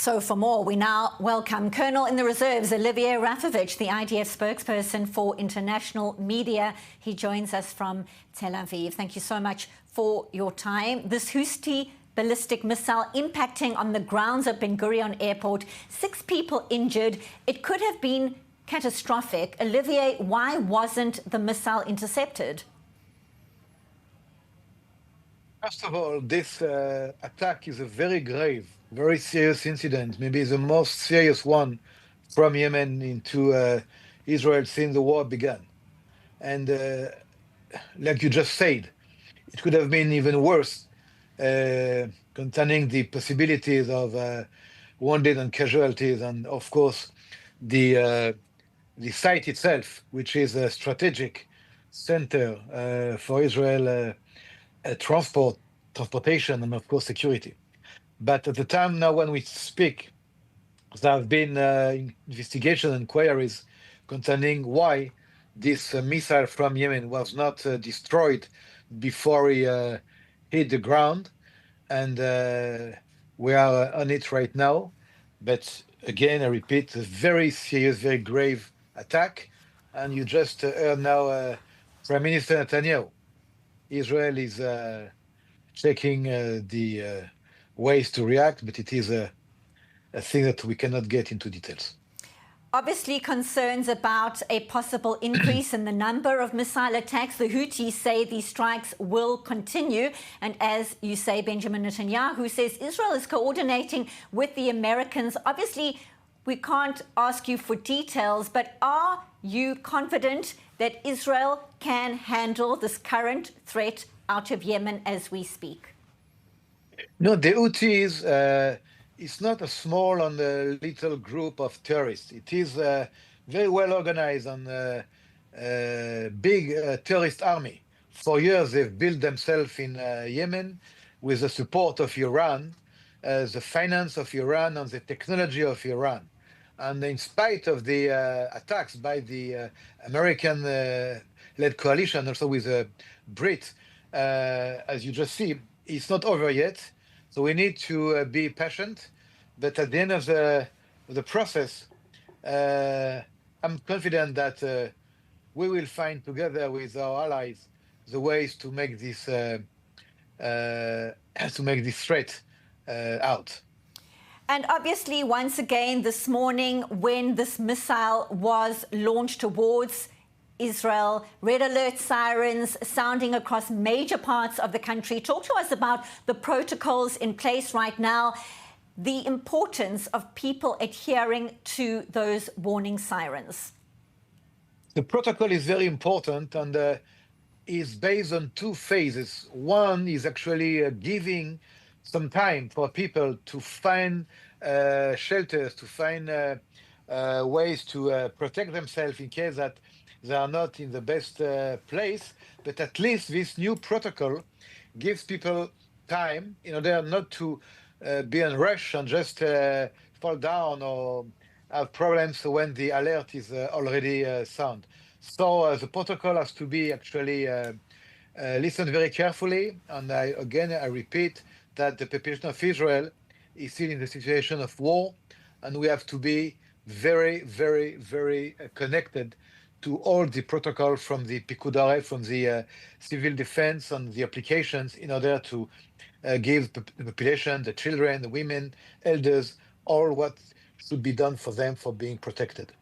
So for more, we now welcome Colonel in the Reserves, Olivier Rafowicz, the IDF spokesperson for international media. He joins us from Tel Aviv. Thank you so much for your time. This Houthi ballistic missile impacting on the grounds of Ben Gurion Airport, 6 people injured. It could have been catastrophic. Olivier, why wasn't the missile intercepted? First of all, this attack is a very grave, very serious incident, maybe the most serious one from Yemen into Israel since the war began. And like you just said, it could have been even worse, containing the possibilities of wounded and casualties, and of course, the site itself, which is a strategic center for Israel. Transportation, and of course security. But at the time now when we speak, there have been investigation and inquiries concerning why this missile from Yemen was not destroyed before he hit the ground. And we are on it right now. But again, I repeat, a very serious, very grave attack. And you just heard now Prime Minister Netanyahu. Israel is checking the ways to react, but it is a thing that we cannot get into details. Obviously, concerns about a possible increase in the number of missile attacks. The Houthis say these strikes will continue. And as you say, Benjamin Netanyahu says Israel is coordinating with the Americans. Obviously, we can't ask you for details, but are you confident that Israel can handle this current threat out of Yemen as we speak? No, the Houthis, it's not a small and a little group of terrorists. It is very well organized and big terrorist army. For years, they've built themselves in Yemen with the support of Iran, the finance of Iran and the technology of Iran. And in spite of the attacks by the American-led coalition, also with the Brit, as you just see, it's not over yet. So we need to be patient. But at the end of the process, I'm confident that we will find together with our allies the ways to make this threat out. And obviously, once again, this morning, when this missile was launched towards Israel, red alert sirens sounding across major parts of the country. Talk to us about the protocols in place right now, the importance of people adhering to those warning sirens. The protocol is very important and is based on 2 phases. One is actually giving some time for people to find shelters, to find ways to protect themselves in case that they are not in the best place. But at least this new protocol gives people time in order not to be in a rush and just fall down or have problems when the alert is already sound. So the protocol has to be actually listened very carefully. And I repeat that the population of Israel is still in the situation of war, and we have to be very, very, very connected to all the protocol from the Picud Aref, from the civil defense and the applications in order to give the population, the children, the women, elders, all what should be done for them for being protected.